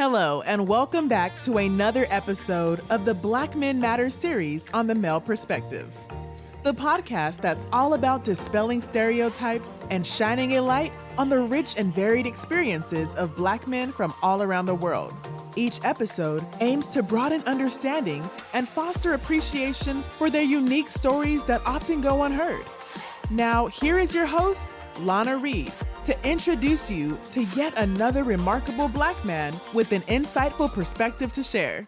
Hello, and welcome back to another episode of the Black Men Matter series on the male perspective. The podcast that's all about dispelling stereotypes and shining a light on the rich and varied experiences of Black men from all around the world. Each episode aims to broaden understanding and foster appreciation for their unique stories that often go unheard. Now, here is your host, Lana Reed, to introduce you to yet another remarkable Black man with an insightful perspective to share.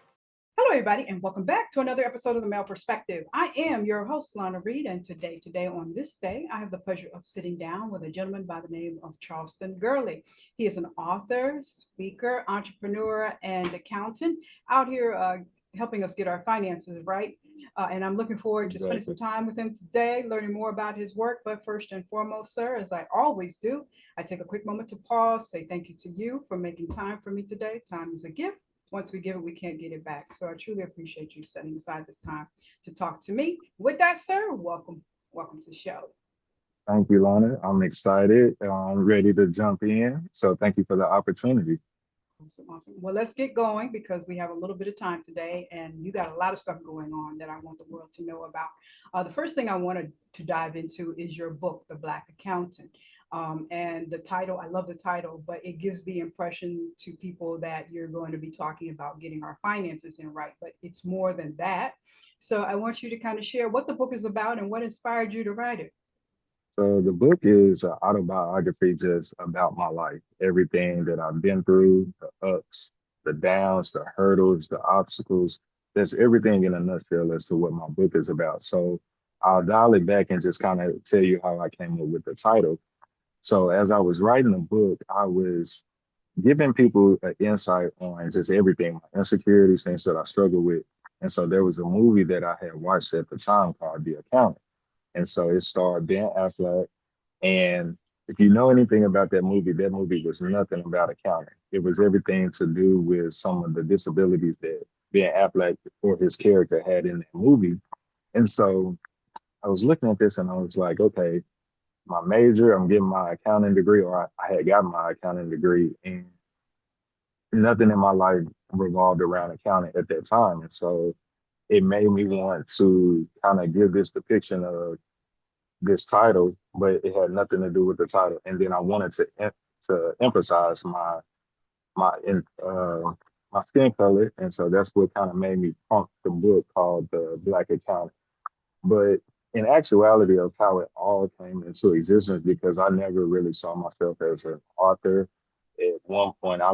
Hello, everybody, and welcome back to another episode of The Male Perspective. I am your host, Lana Reed, and today, on this day, I have the pleasure of sitting down with a gentleman by the name of Charleston Girley. He is an author, speaker, entrepreneur, and accountant out here helping us get our finances right. And I'm looking forward to spending some time with him today, learning more about his work. But first and foremost, sir, as I always do, I take a quick moment to pause, say thank you to you for making time for me today. Time is a gift. Once we give it, we can't get it back. So I truly appreciate you setting aside this time to talk to me. With that, sir, welcome to the show. Thank you, Lana. I'm excited. I'm ready to jump in. So thank you for the opportunity. Awesome. Well, let's get going because we have a little bit of time today and you got a lot of stuff going on that I want the world to know about. The first thing I wanted to dive into is your book, The Black Accountant. And the title, I love the title, but it gives the impression to people that you're going to be talking about getting our finances in right, but it's more than that. So I want you to kind of share what the book is about and what inspired you to write it. So the book is an autobiography just about my life, everything that I've been through, the ups, the downs, the hurdles, the obstacles. That's everything in a nutshell as to what my book is about. So I'll dial it back and just kind of tell you how I came up with the title. So as I was writing the book, I was giving people an insight on just everything, my insecurities, things that I struggle with. And so there was a movie that I had watched at the time called The Accountant. And so it starred Ben Affleck. And if you know anything about that movie was nothing about accounting. It was everything to do with some of the disabilities that Ben Affleck or his character had in that movie. And so I was looking at this and I was like, okay, my major, I'm getting my accounting degree, or I had gotten my accounting degree, and nothing in my life revolved around accounting at that time. And so it made me want to kind of give this depiction of this title, but it had nothing to do with the title. And then I wanted to emphasize my skin color, and so that's what kind of made me pump the book called The Black Accountant. But in actuality of how it all came into existence, because I never really saw myself as an author. At one point, I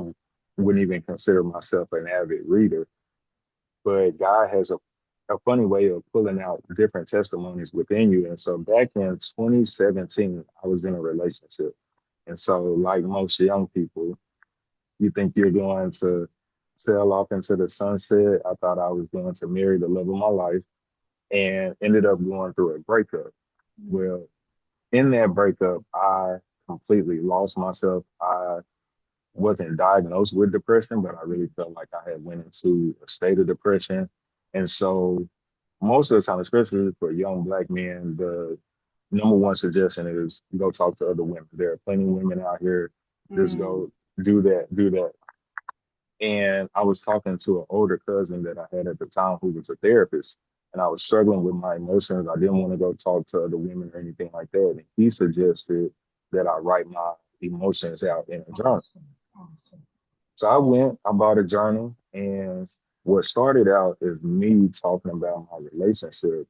wouldn't even consider myself an avid reader. But God has a funny way of pulling out different testimonies within you. And so back in 2017, I was in a relationship. And so like most young people, you think you're going to sail off into the sunset. I thought I was going to marry the love of my life and ended up going through a breakup. Well, in that breakup, I completely lost myself. I wasn't diagnosed with depression, but I really felt like I had went into a state of depression. And so most of the time, especially for young Black men, the number one suggestion is go talk to other women. There are plenty of women out here. Just go do that. And I was talking to an older cousin that I had at the time who was a therapist, and I was struggling with my emotions. I didn't want to go talk to other women or anything like that. And he suggested that I write my emotions out in a journal. Awesome. So I bought a journal, and what started out as me talking about my relationship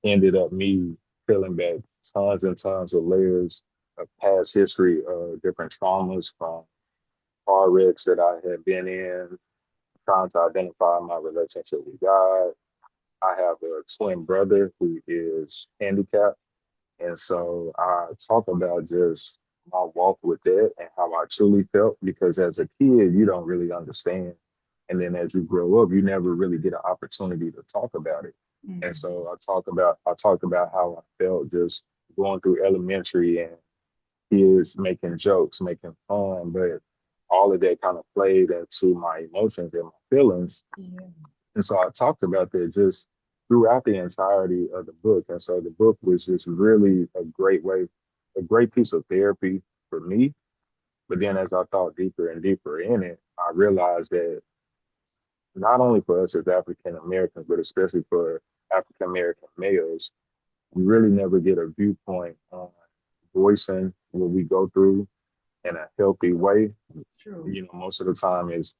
ended up me peeling back tons and tons of layers of past history of different traumas from car wrecks that I had been in, trying to identify my relationship with God. I have a twin brother who is handicapped. And so I talk about just my walk with that and how I truly felt, because as a kid, you don't really understand. And then as you grow up, you never really get an opportunity to talk about it. And so I talked about how I felt just going through elementary and kids making jokes, making fun, but all of that kind of played into my emotions and my feelings. And so I talked about that just throughout the entirety of the book. And so the book was just really a great piece of therapy for me. But then as I thought deeper and deeper in it, I realized that not only for us as African Americans, but especially for African American males, we really never get a viewpoint on voicing what we go through in a healthy way. True. You know, most of the time it's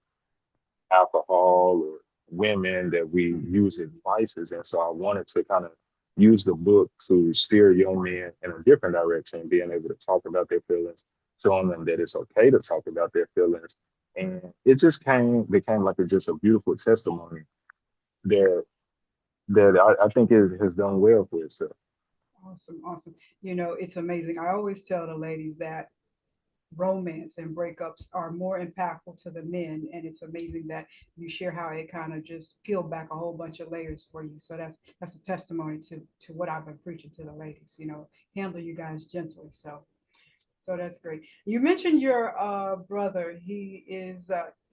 alcohol or women that we use as vices. And so I wanted to kind of use the book to steer young men in a different direction, being able to talk about their feelings, showing them that it's okay to talk about their feelings. And it just became like just a beautiful testimony that I think it has done well for itself. Awesome, awesome. You know, it's amazing. I always tell the ladies that romance and breakups are more impactful to the men, and it's amazing that you share how it kind of just peeled back a whole bunch of layers for you. So that's a testimony to what I've been preaching to the ladies. You know, handle you guys gently. So that's great. You mentioned your brother. He is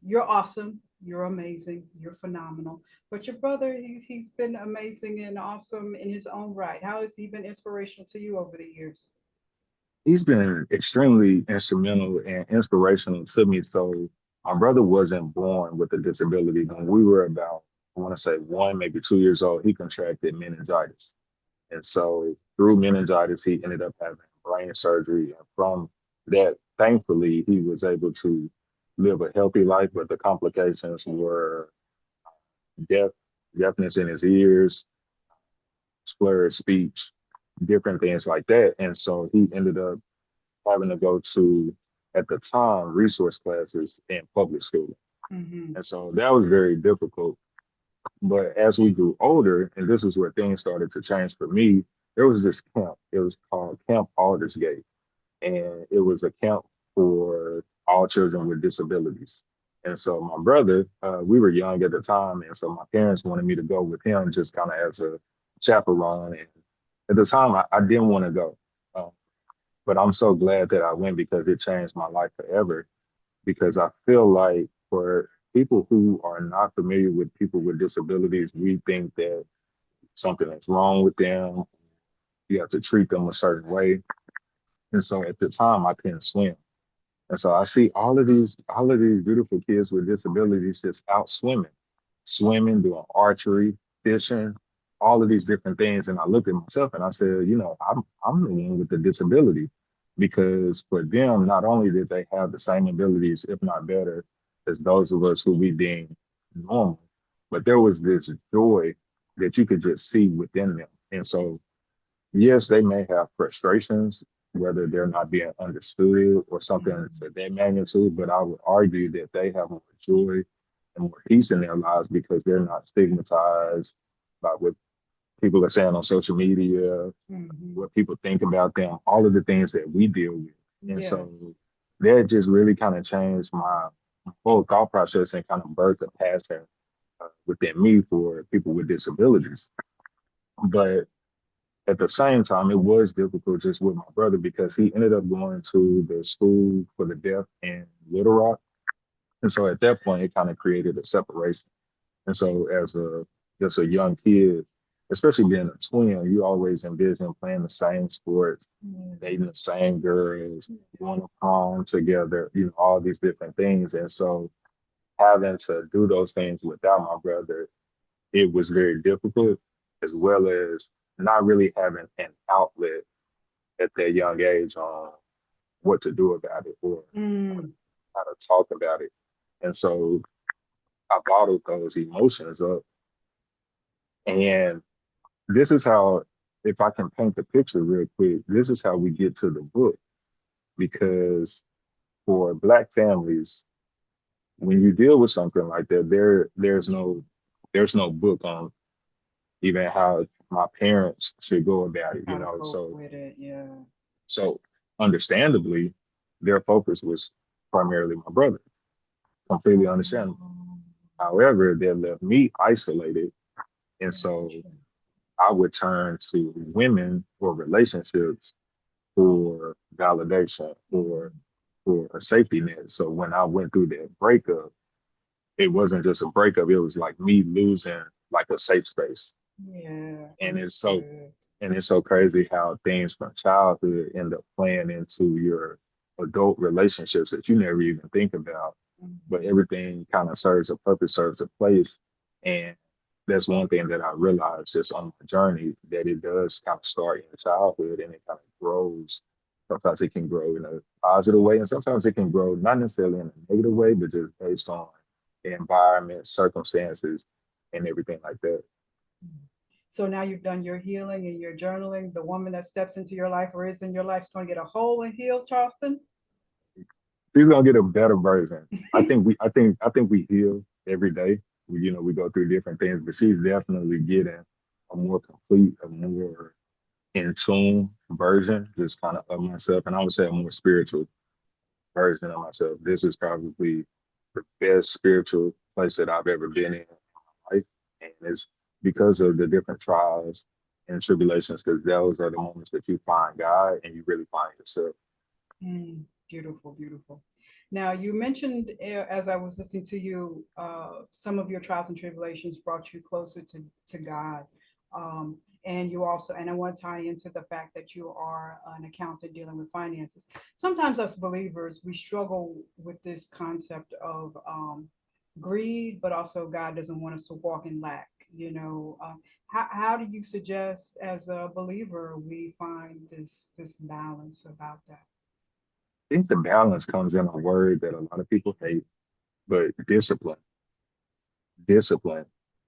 you're awesome. You're amazing. You're phenomenal. But your brother, he's been amazing and awesome in his own right. How has he been inspirational to you over the years? He's been extremely instrumental and inspirational to me. So my brother wasn't born with a disability. When we were about, I want to say 1, maybe 2 years old, he contracted meningitis. And so through meningitis, he ended up having brain surgery. And from that, thankfully, he was able to live a healthy life, but the complications were deaf, deafness in his ears, slurred speech, different things like that. And so he ended up having to go to, at the time, resource classes in public school. Mm-hmm. And so that was very difficult. But as we grew older, and this is where things started to change for me, there was this camp. It was called Camp Aldersgate. And it was a camp for all children with disabilities. And so my brother, we were young at the time. And so my parents wanted me to go with him just kind of as a chaperone. And at the time, I didn't want to go. Um, but I'm so glad that I went because it changed my life forever. Because I feel like for people who are not familiar with people with disabilities, we think that something is wrong with them. You have to treat them a certain way. And so at the time I couldn't swim. And so I see all of these beautiful kids with disabilities just out swimming, doing archery, fishing, all of these different things. And I looked at myself and I said, you know, I'm the one with the disability because for them, not only did they have the same abilities, if not better, as those of us who we deem normal, but there was this joy that you could just see within them. And so, yes, they may have frustrations, whether they're not being understood or something to that magnitude, but I would argue that they have more joy and more peace in their lives because they're not stigmatized by what people are saying on social media, Mm-hmm. what people think about them, all of the things that we deal with. And Yeah. so that just really kind of changed my whole thought process and kind of birthed a passion within me for people with disabilities. But at the same time, it was difficult just with my brother because he ended up going to the school for the deaf in Little Rock. And so at that point, it kind of created a separation. And so as just a young kid, especially being a twin, you always envision playing the same sports, dating the same girls, going to prom together, you know, all these different things. And so having to do those things without my brother, it was very difficult, as well as not really having an outlet at that young age on what to do about it or Mm. how to talk about it. And so I bottled those emotions up. And this is how, if I can paint the picture real quick, this is how we get to the book. Because for Black families, when you deal with something like that, there's no book on even how my parents should go about it, you How to know. cope with it, yeah. So understandably, their focus was primarily my brother. Completely understandable. However, they left me isolated. And so I would turn to women or relationships for validation or for a safety net. So when I went through that breakup, it wasn't just a breakup, it was like me losing like a safe space. Yeah, And understood. it's so crazy how things from childhood end up playing into your adult relationships that you never even think about. But everything kind of serves a purpose, serves a place. And that's one thing that I realized just on my journey, that it does kind of start in childhood and it kind of grows. Sometimes it can grow in a positive way, and sometimes it can grow not necessarily in a negative way, but just based on the environment, circumstances, and everything like that. So now you've done your healing and your journaling. The woman that steps into your life or is in your life is going to get a whole and heal, Charleston. She's gonna get a better version. I think we heal every day. We go through different things, but she's definitely getting a more complete, a more in tune version, just kind of myself, and I would say a more spiritual version of myself. This is probably the best spiritual place that I've ever been in my life, and it's because of the different trials and tribulations, because those are the moments that you find God and you really find yourself. Beautiful, beautiful. Now, you mentioned as I was listening to you, some of your trials and tribulations brought you closer to God. And you also, and I want to tie into the fact that you are an accountant dealing with finances. Sometimes us believers, we struggle with this concept of greed, but also God doesn't want us to walk in lack. How do you suggest as a believer we find this balance about that? I think the balance comes in a word that a lot of people hate, but discipline. Discipline.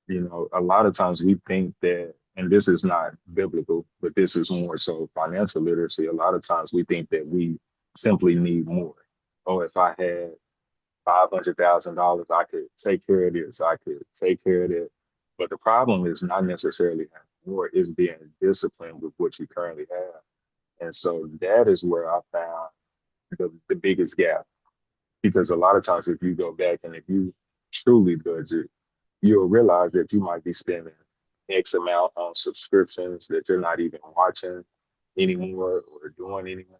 A lot of times we think that, and this is not biblical, but this is more so financial literacy. A lot of times we think that we simply need more. Oh, if I had $500,000, I could take care of this, I could take care of that. But the problem is not necessarily having more, it's being disciplined with what you currently have. And so that is where I found the biggest gap. Because a lot of times if you go back and if you truly budget, you'll realize that you might be spending X amount on subscriptions that you're not even watching anymore or doing anymore.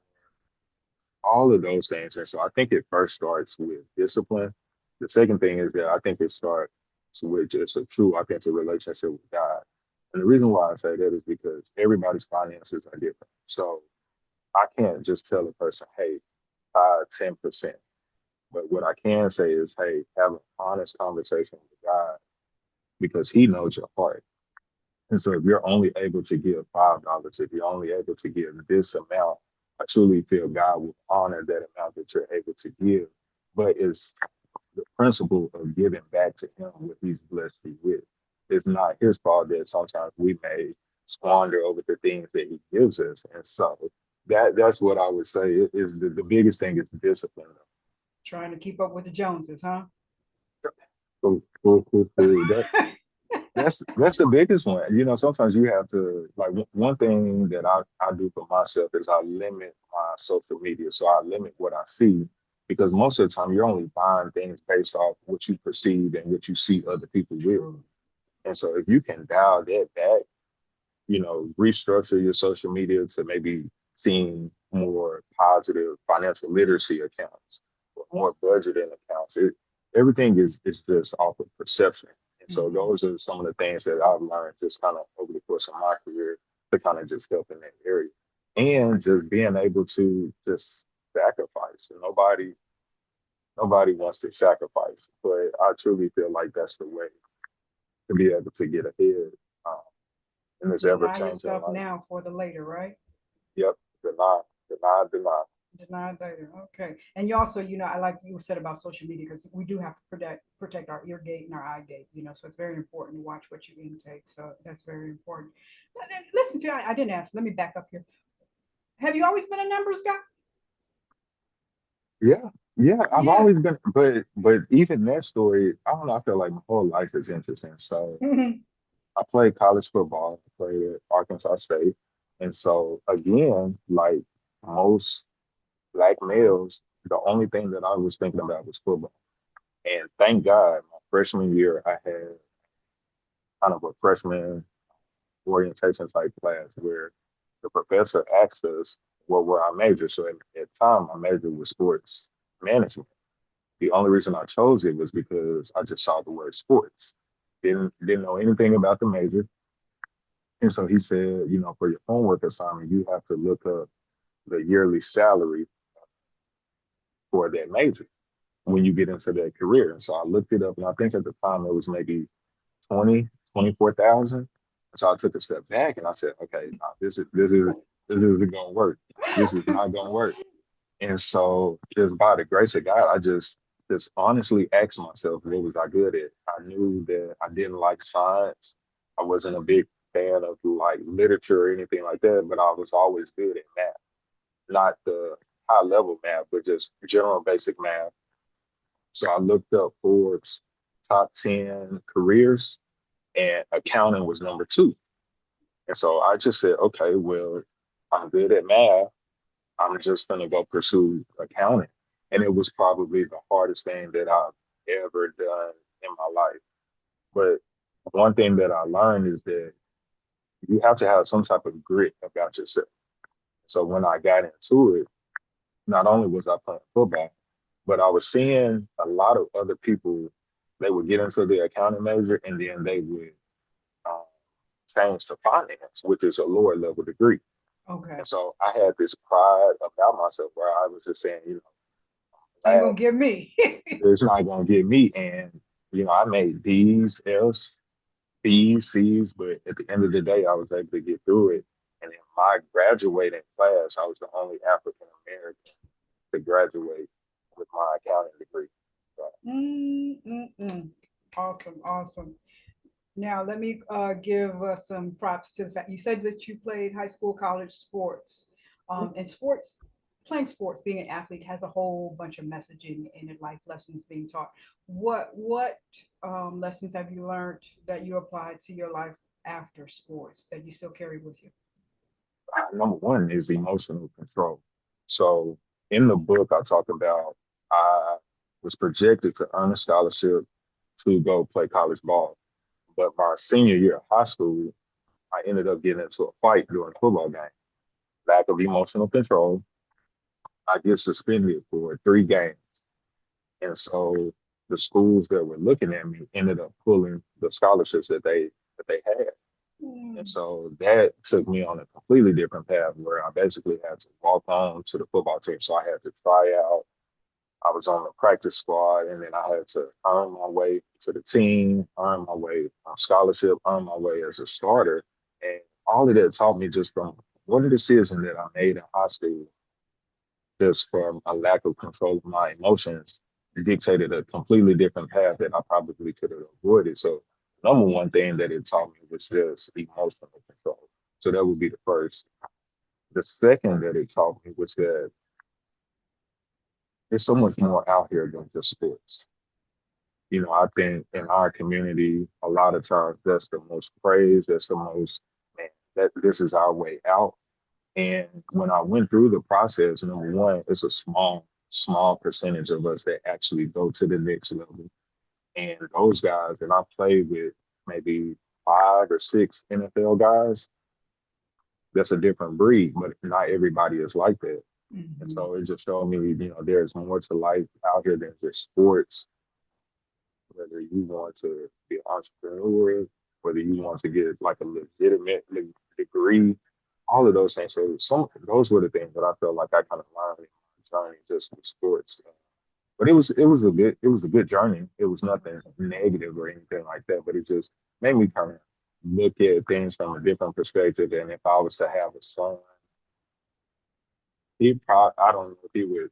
All of those things. And so I think it first starts with discipline. The second thing is that I think it starts with just a true authentic relationship with God. And the reason why I say that is because everybody's finances are different. So I can't just tell a person, hey, 10%. But what I can say is, hey, have an honest conversation with God because He knows your heart. And so if you're only able to give $5, if you're only able to give this amount, I truly feel God will honor that amount that you're able to give. But it's the principle of giving back to Him what He's blessed you with. It's not His fault that sometimes we may squander over the things that He gives us. And so that's what I would say is the biggest thing is discipline. Trying to keep up with the Joneses, huh? Cool. That's the biggest one. Sometimes you have to, like, one thing that I do for myself is I limit my social media. So I limit what I see because most of the time you're only buying things based off what you perceive and what you see other people with. And so if you can dial that back, restructure your social media to maybe seeing more positive financial literacy accounts or more budgeting accounts. Everything is just off of perception. And so those are some of the things that I've learned just kind of over the course of my career to kind of just help in that area. And just being able to just sacrifice. Nobody wants to sacrifice, but I truly feel like that's the way to be able to get ahead in this ever-changing yourself life. Now for the later, right? Yep. Deny later. Okay. And you also, I like you said about social media because we do have to protect our ear gate and our eye gate, so it's very important to watch what you intake. So that's very important. Listen to you, I didn't ask. Let me back up here. Have you always been a numbers guy? Yeah, I've always been, but even that story, I don't know, I feel like my whole life is interesting. So I played college football, I played at Arkansas State. And so again, like most Black males, the only thing that I was thinking about was football. And thank God, my freshman year, I had kind of a freshman orientation type class where the professor asked us what were our majors. So at the time, my major was sports management. The only reason I chose it was because I just saw the word sports. Didn't know anything about the major. And so he said, for your homework assignment, you have to look up the yearly salary for that major when you get into that career. And so I looked it up, and I think at the time it was maybe 24,000. So I took a step back and I said, okay, nah, this isn't gonna work. This is not gonna work. And so just by the grace of God, I just honestly asked myself, what was I good at? I knew that I didn't like science. I wasn't a big fan of like literature or anything like that, but I was always good at math. Not the high level math, but just general basic math. So I looked up Forbes top 10 careers, and accounting was number 2. And so I just said, okay, well, I'm good at math. I'm just going to go pursue accounting. And it was probably the hardest thing that I've ever done in my life. But one thing that I learned is that you have to have some type of grit about yourself. So when I got into it, not only was I playing football, but I was seeing a lot of other people, they would get into the accounting major and then they would um, change to finance, which is a lower level degree. Okay. And so I had this pride about myself where I was just saying, Ain't gonna give me. it's not gonna get me. And I made D's, F's, B's, C's, but at the end of the day, I was able to get through it. And in my graduating class, I was the only African American to graduate with my accounting degree. So, Awesome, awesome. Now let me give some props to the fact you said that you played high school, college sports. And sports, playing sports, being an athlete has a whole bunch of messaging and life lessons being taught. What lessons have you learned that you applied to your life after sports that you still carry with you? number one is emotional control. So in the book, I talk about I was projected to earn a scholarship to go play college ball. But my senior year of high school, I ended up getting into a fight during a football game. Lack of emotional control. I get suspended for 3 games. And so the schools that were looking at me ended up pulling the scholarships that they had. And so that took me on a completely different path where I basically had to walk on to the football team. So I had to try out. I was on the practice squad, and then I had to earn my way to the team, earn my way on scholarship, earn my way as a starter. And all of that taught me just from one decision that I made in high school, just from a lack of control of my emotions, dictated a completely different path that I probably could have avoided. So number one thing that it taught me was just emotional control. So that would be the first. The second that it taught me was that there's so much more out here than just sports. I think in our community, a lot of times that's the most praise, that's the most, man, that this is our way out. And when I went through the process, number one, it's a small percentage of us that actually go to the next level. And those guys, and I played with maybe 5 or 6 NFL guys, that's a different breed, but not everybody is like that. And so it just showed me, there's more to life out here than just sports. Whether you want to be an entrepreneur, whether you want to get like a legitimate degree, all of those things. So those were the things that I felt like I kind of learned in my journey just with sports. But it was a good journey. It was nothing negative or anything like that, but it just made me kind of look at things from a different perspective. And if I was to have a son, I don't know if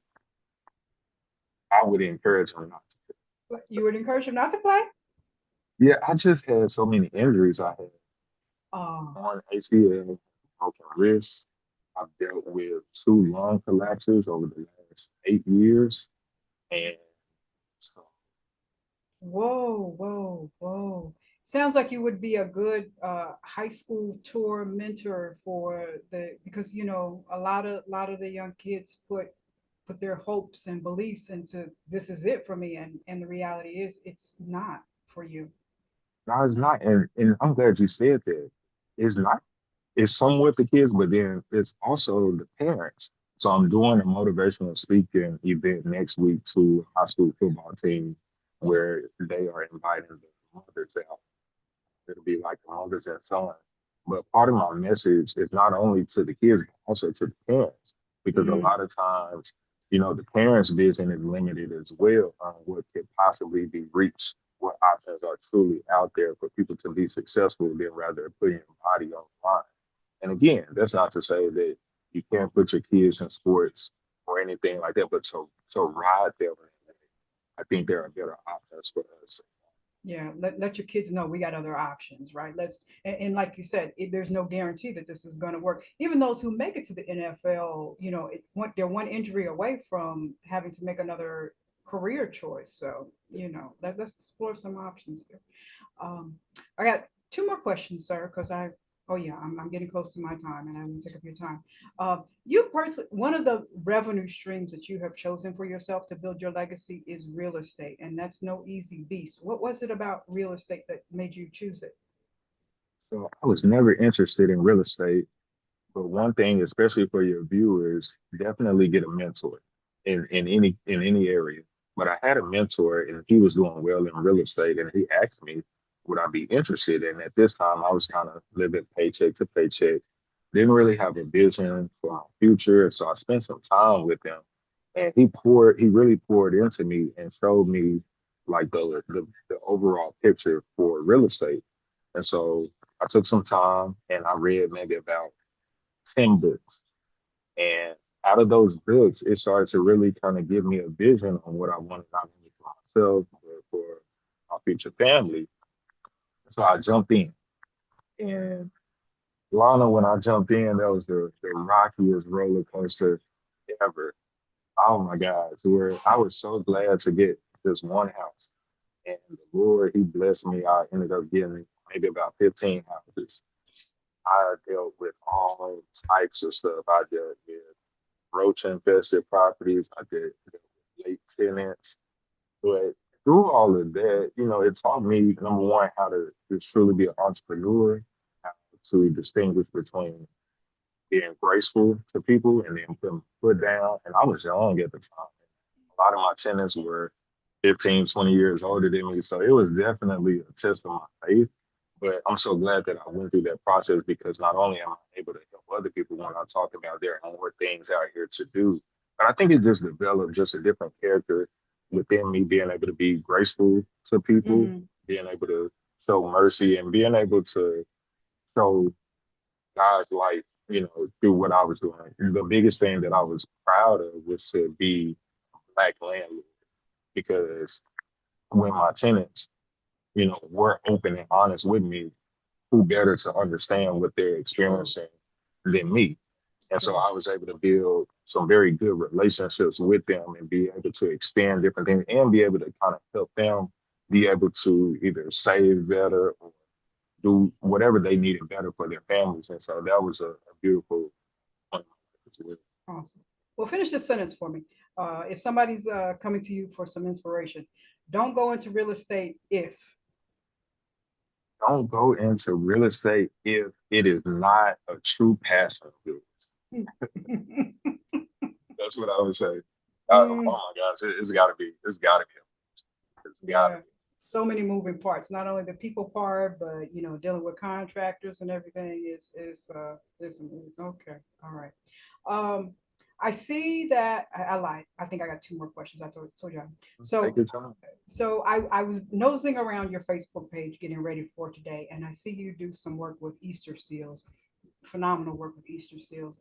I would encourage him not to. You would encourage him not to play? Yeah, I just had so many injuries. I had Oh, one ACL, broken wrist. I've dealt with 2 lung collapses over the last 8 years. And so, whoa. Sounds like you would be a good high school tour mentor because a lot of the young kids put their hopes and beliefs into this is it for me, and the reality is it's not for you. no, it's not. And I'm glad you said that. It's not. It's somewhat the kids, but then it's also the parents. So I'm doing a motivational speaking event next week to a high school football team where they are inviting the mothers out. It'll be like the mothers and sons. But part of my message is not only to the kids, but also to the parents. Because a Mm, lot of times, the parents' vision is limited as well on what could possibly be reached, what options are truly out there for people to be successful, than rather putting your body on the line. And again, that's not to say that you can't put your kids in sports or anything like that, but to ride there, I think there are better options for us. Yeah, let your kids know we got other options, right? And like you said, there's no guarantee that this is going to work. Even those who make it to the NFL, they're one injury away from having to make another career choice. So, let's explore some options here. I got two more questions, sir, because oh yeah, I'm getting close to my time and I won't take up your time. You personally, one of the revenue streams that you have chosen for yourself to build your legacy is real estate, and that's no easy beast. What was it about real estate that made you choose it? So I was never interested in real estate, but one thing, especially for your viewers, definitely get a mentor in any area. But I had a mentor and he was doing well in real estate, and he asked me would I be interested. And at this time I was kind of living paycheck to paycheck, didn't really have a vision for my future. So I spent some time with him, and he really poured into me and showed me like the overall picture for real estate. And so I took some time and I read maybe about 10 books. And out of those books, it started to really kind of give me a vision on what I wanted, not only for myself, but for my future family. So I jumped in. And Lana, when I jumped in, that was the rockiest roller coaster ever. Oh my gosh, where I was so glad to get this one house. And the Lord, He blessed me. I ended up getting maybe about 15 houses. I dealt with all types of stuff. I dealt with roach infested properties. I did late tenants. But through all of that, it taught me, number one, how to truly be an entrepreneur, how to distinguish between being graceful to people and then putting foot down. And I was young at the time. A lot of my tenants were 15, 20 years older than me. So it was definitely a test of my faith. But I'm so glad that I went through that process, because not only am I able to help other people when I talk about there are more things out here to do, but I think it just developed just a different character within me, being able to be graceful to people, Mhm. being able to show mercy, and being able to show God's light, through what I was doing. And the biggest thing that I was proud of was to be a Black landlord, because when my tenants, were open and honest with me, who better to understand what they're True. experiencing than me? And so True. I was able to build some very good relationships with them and be able to extend different things and be able to kind of help them be able to either save better or do whatever they needed better for their families. And so that was a beautiful point as well. Awesome. Well, finish this sentence for me. If somebody's coming to you for some inspiration, don't go into real estate if. Don't go into real estate if it is not a true passion of yours. That's what I would say. Oh Mm, my gosh, it's gotta be. It's gotta be. It's gotta yeah, so many moving parts. Not only the people part, but dealing with contractors and everything is okay. All right. Um, I see that I lied. I think I got two more questions. I told you. be. Take So your time. I was nosing around your Facebook page getting ready for today, and I see you do some work with Easter seals, phenomenal work with Easter seals.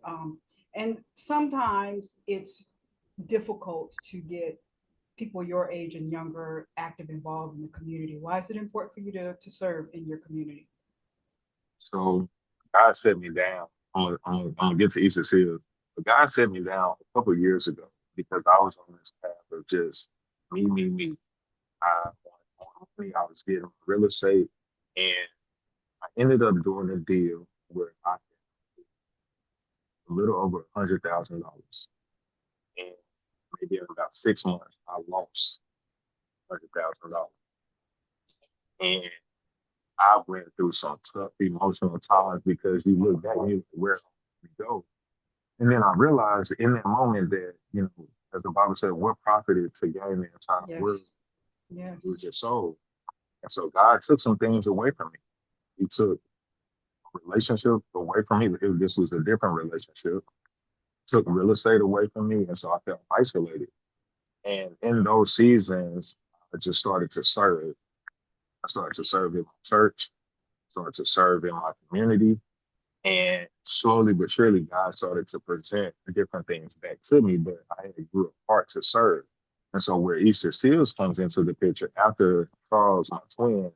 And sometimes it's difficult to get people your age and younger active involved in the community. Why is it important for you to serve in your community? So God set me down. I'm gonna get to Easter Seals, but God set me down a couple of years ago because I was on this path of just me, me, me. I wanted more money. I was getting real estate, and I ended up doing a deal where I had a little over $100,000, and maybe in about 6 months, I lost $100,000, and I went through some tough emotional times because you look back and you where we go. And then I realized in that moment that, as the Bible said, what profited to gain the entire world Yes. was Yes. your soul. And so God took some things away from me. He took a relationship away from me. This was a different relationship. took real estate away from me. And so I felt isolated. And in those seasons, I just started to serve. I started to serve in my church, started to serve in my community. And slowly but surely, God started to present different things back to me, but I had grew apart to serve. And so where 𝗃𝗍𝗃 comes into the picture, after Charles, my twin,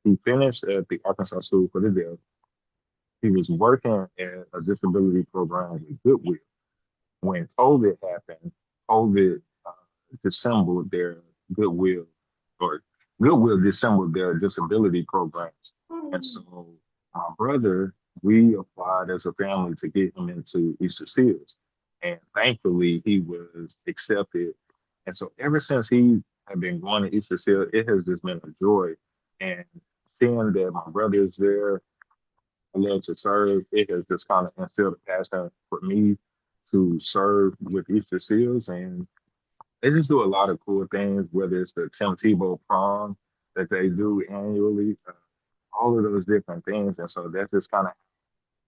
he finished at the Arkansas School for the Deaf. He was working at a disability program with Goodwill. When COVID happened, COVID dissembled their Goodwill, or Goodwill dissembled their disability programs. And so my brother, we applied as a family to get him into 𝗃𝗍𝗃. And thankfully, he was accepted. And so ever since he had been going to 𝗃𝗍𝗃, it has just been a joy. And seeing that my brother is there, I love to serve, it has just kind of instilled a passion for me to serve with 𝗃𝗍𝗃. And they just do a lot of cool things, whether it's the 𝗵𝗵𝗿𝗹𝗲 prom that they do annually, all of those different things. And so that's just kind of,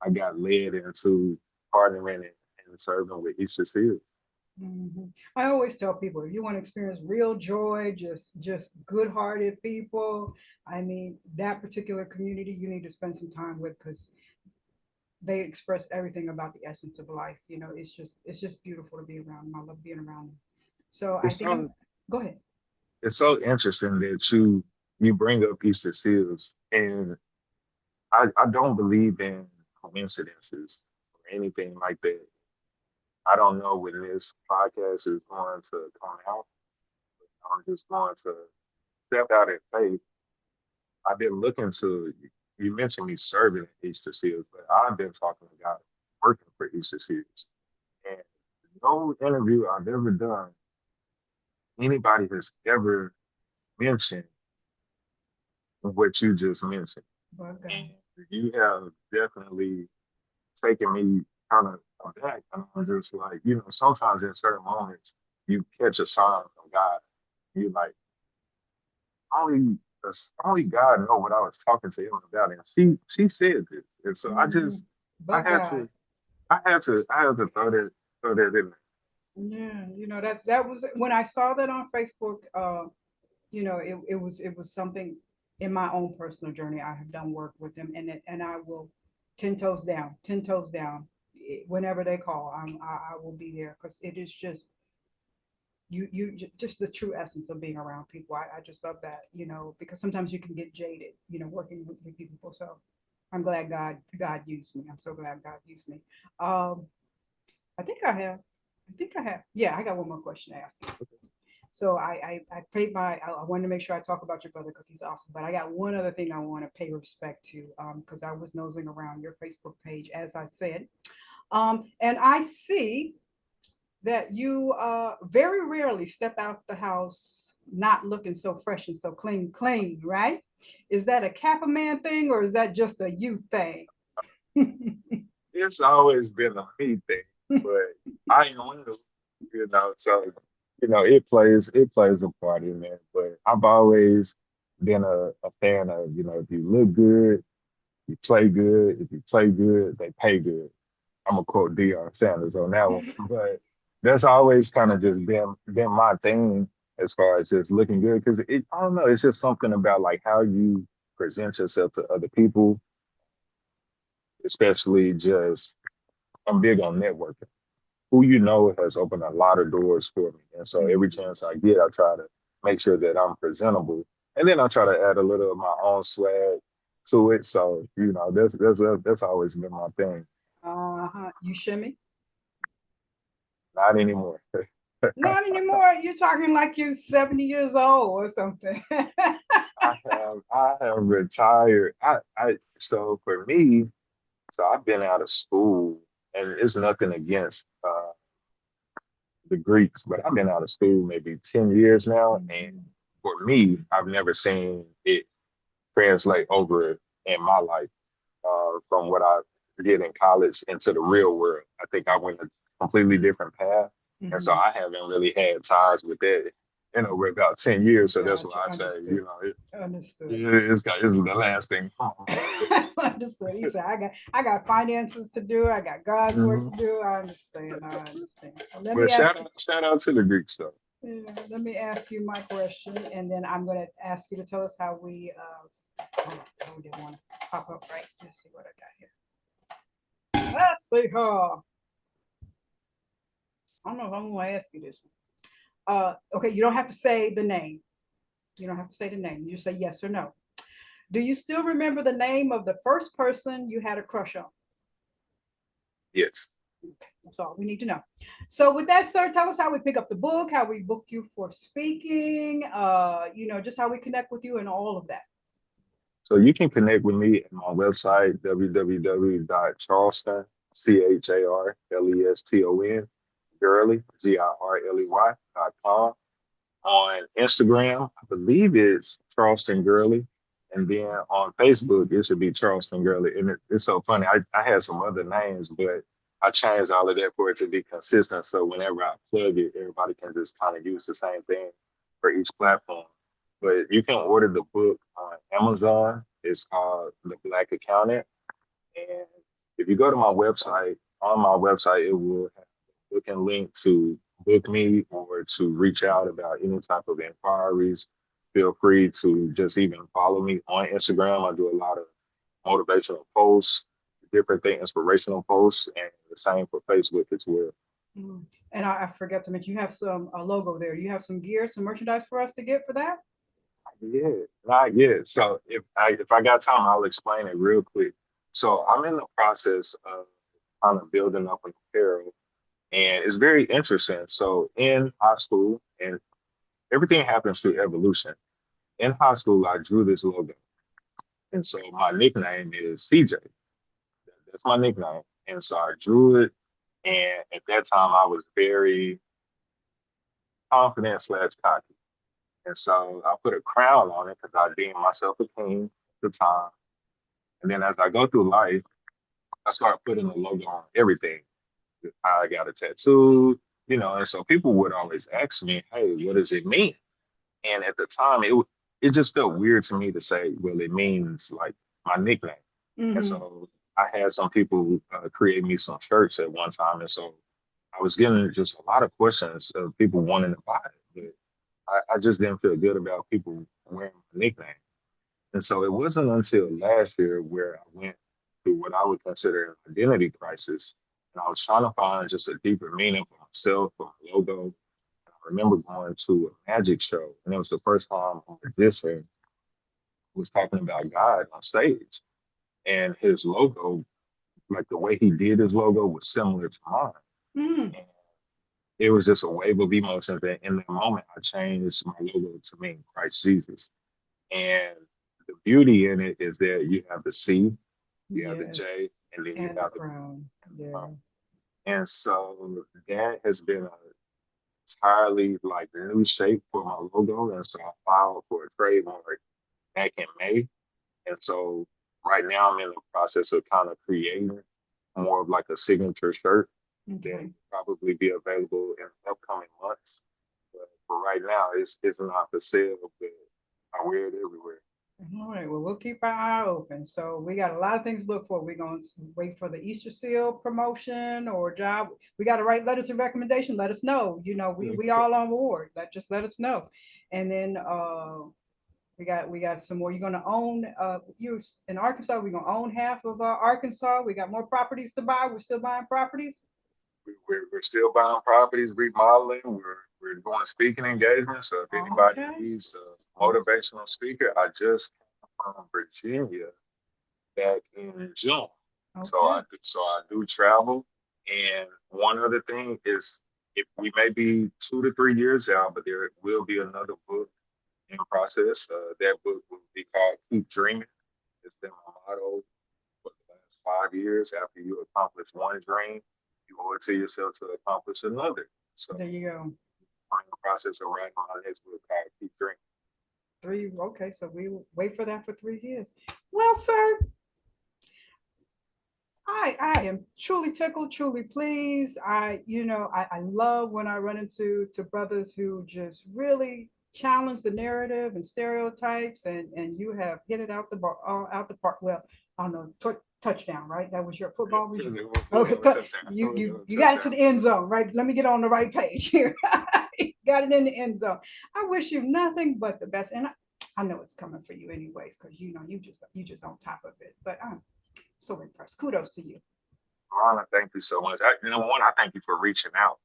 I got led into partnering and serving with 𝗃𝗍𝗃. I always tell people, if you want to experience real joy, just good-hearted people, I mean, that particular community you need to spend some time with, because they express everything about the essence of life. You know, it's just beautiful to be around them. I love being around them. So I think go ahead. It's so interesting that you bring up 𝗃𝗍𝗃, and I don't believe in coincidences or anything like that. I don't know when this podcast is going to come out. I'm just going to step out in faith. I've been looking to, you mentioned me serving at 𝗃𝗍𝗃, but I've been talking about working for 𝗃𝗍𝗃. And no interview I've ever done, anybody has ever mentioned what you just mentioned. Okay. And you have definitely taken me kind of aback. And I'm just like, sometimes in certain moments, you catch a sign from God. You're like, only God know what I was talking to him about. And she said this. And so I had to throw that in there. Yeah, that was when I saw that on Facebook. It was something in my own personal journey. I have done work with them, and I will 10 toes down, whenever they call, I will be there, because it is just just the true essence of being around people. I just love that, because sometimes you can get jaded, working with people. So I'm glad God used me. I'm so glad God used me. I think I have. Yeah, I got one more question to ask. So I wanted to make sure I talk about your brother because he's awesome. But I got one other thing I want to pay respect to, because I was nosing around your Facebook page, as I said. And I see that you very rarely step out the house not looking so fresh and so clean, right? Is that a Kappa man thing, or is that just a you thing? It's always been a me thing, but I ain't one of so it plays a part in there. But I've always been a fan of, if you look good, you play good. If you play good, they pay good. I'm gonna quote Deion Sanders on that one. But that's always kind of just been my thing as far as just looking good. Because I don't know, it's just something about like how you present yourself to other people, especially just, I'm big on networking. Who has opened a lot of doors for me. And so every chance I get, I try to make sure that I'm presentable. And then I try to add a little of my own swag to it. So, that's always been my thing. You shimmy? Not anymore. Not anymore. You're talking like you're 70 years old or something. I have retired. So for me, I've been out of school, and it's nothing against the Greeks, but I've been out of school maybe 10 years now. And for me, I've never seen it translate over in my life from what I did in college into the real world. I think I went a completely different path. And so I haven't really had ties with that. you know, we're about 10 years. So that's Gotcha. why I say, Understood. you know, Understood. it's the last thing. Understood. He said, I got finances to do. I got God's work Mhm. to do. I understand. I understand. Let But me ask shout out to the Greek stuff. you, let me ask you my question, and then I'm going to ask you to tell us how we, oh, didn't want to pop up right. Let's see what I got here. Let's see her. I don't know if I'm going to ask you this one. Okay, you don't have to say the name. You don't have to say the name. You just say yes or no. Do you still remember the name of the first person you had a crush on? Yes. Okay, that's all we need to know. So with that, sir, tell us how we pick up the book, how we book you for speaking, just how we connect with you and all of that. So you can connect with me at my website, www.charleston, CHARLESTON, Girley, GIRLEY.com. On Instagram, I believe it's Charleston Girley. And then on Facebook, it should be Charleston Girley. And it's so funny. I had some other names, but I changed all of that for it to be consistent. So whenever I plug it, everybody can just kind of use the same thing for each platform. But you can order the book on Amazon. It's called The Black Accountant. And if you go to my website, on my website, it will have a book and link to book me or to reach out about any type of inquiries. Feel free to just even follow me on Instagram. I do a lot of motivational posts, different things, inspirational posts, and the same for Facebook as well. And I forgot to mention, you have a logo there. You have some gear, some merchandise for us to get for that? Yeah, not yet. So if I got time, I'll explain it real quick. So I'm in the process of kind of building up an apparel, and it's very interesting. So in high school, and everything happens through evolution. In high school, I drew this logo, and so my nickname is CJ. That's my nickname, and so I drew it. And at that time, I was very confident slash cocky. And so I put a crown on it because I deemed myself a king at the time. And then as I go through life, I start putting the logo on everything. I got a tattoo, and so people would always ask me, hey, what does it mean? And at the time, it just felt weird to me to say, well, it means like my nickname. And so I had some people create me some shirts at one time. And so I was getting just a lot of questions of people wanting to buy it. But I just didn't feel good about people wearing my nickname. And so it wasn't until last year where I went through what I would consider an identity crisis. And I was trying to find just a deeper meaning for myself, for my logo. And I remember going to a magic show, and it was the first time a magician was talking about God on stage. And his logo, like the way he did his logo, was similar to mine. And it was just a wave of emotions that in that moment, I changed my logo to mean Christ Jesus. And the beauty in it is that you have the C, you have the J, and then you have the crown. Yeah. And so that has been an entirely like new shape for my logo. And so I filed for a trademark back in May. And so right now I'm in the process of kind of creating more of like a signature shirt that will probably be available in upcoming months. But for right now, it's not for sale, but I wear it everywhere. All right, well, we'll keep our eye open. So we got a lot of things to look for. We're going to wait for the _SEAL promotion or job. We got to write letters of recommendation. Let us know. We all on board. Just let us know. And then we got some more. You're going to own you in Arkansas. We're going to own half of Arkansas. We got more properties to buy. We're still buying properties. We're still buying properties, remodeling. We're doing speaking engagements. So if anybody needs a motivational speaker, I just came from Virginia back in June. So I do travel. And one other thing is, if we may be 2 to 3 years out, but there will be another book in process. That book will be called Keep Dreaming. It's been my motto for the last 5 years. After you accomplish one dream, you owe it to yourself to accomplish another. So there you go. I'm in the process of writing my next book called Keep Dreaming. Okay, so we will wait for that for 3 years. Well, sir, I am truly tickled, truly pleased. I love when I run into brothers who just really challenge the narrative and stereotypes, and you have hit it out the bar, out the park. Well, I don't know, touchdown, right? That was your football. Was your, okay, you got it to the end zone, right? Let me get on the right page here. Got it in the end zone. I wish you nothing but the best, and I know it's coming for you anyways, because you just on top of it. But I'm so impressed. Kudos to you. Lana, thank you so much. I thank you for reaching out.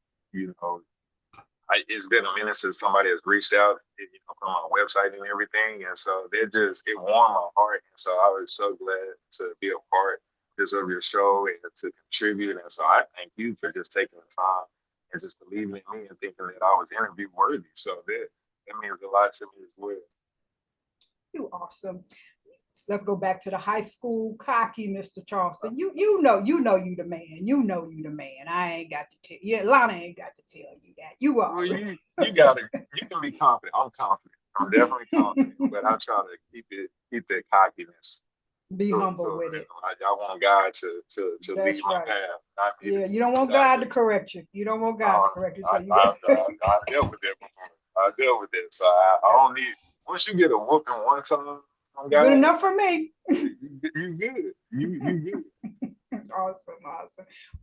It's been a minute since somebody has reached out, from my website and everything. And so it warmed my heart. And so I was so glad to be a part just of your show and to contribute. And so I thank you for just taking the time and just believing in me and thinking that I was interview worthy. So that means a lot to me as well. You awesome. Let's go back to the high school cocky Mr. Charleston. You know you the man. You know you the man. I ain't got to tell you. Lana ain't got to tell you that. You are. Well, you got it. You can be confident. I'm confident. I'm definitely confident. But I try to keep that cockiness. Be humble with it. I want God to lead my path. Yeah, you don't want God to correct you. You don't want God to correct you. So I dealt with that before. I dealt with it. So I don't need. Once you get a whooping one time. Good enough for me. You good. You good. Awesome.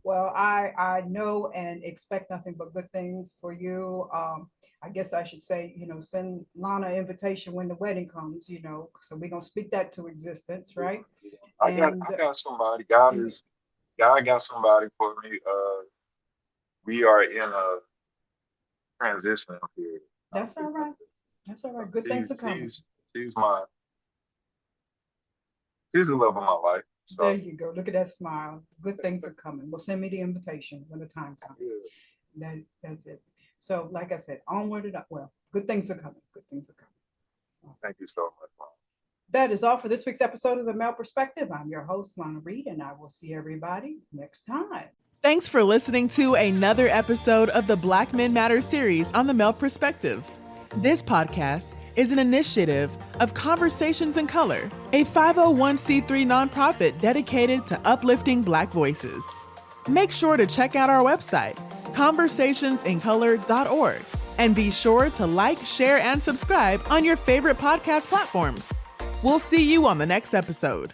Well, I know and expect nothing but good things for you. I guess I should say, send Lana an invitation when the wedding comes, so we're gonna speak that to existence, right? I got somebody. God got somebody for me. We are in a transition period. That's all right. Good things are coming. She's the love of my life. So. There you go. Look at that smile. Good things are coming. Well, send me the invitation when the time comes. Yeah. That's it. So, like I said, onward and up. Well, good things are coming. Good things are coming. Awesome. Thank you so much, Mom. That is all for this week's episode of The Male Perspective. I'm your host, Lana Reed, and I will see everybody next time. Thanks for listening to another episode of the Black Men Matter series on The Male Perspective. This podcast is an initiative of Conversations in Color, a 501c3 nonprofit dedicated to uplifting Black voices. Make sure to check out our website, conversationsincolor.org, and be sure to like, share, and subscribe on your favorite podcast platforms. We'll see you on the next episode.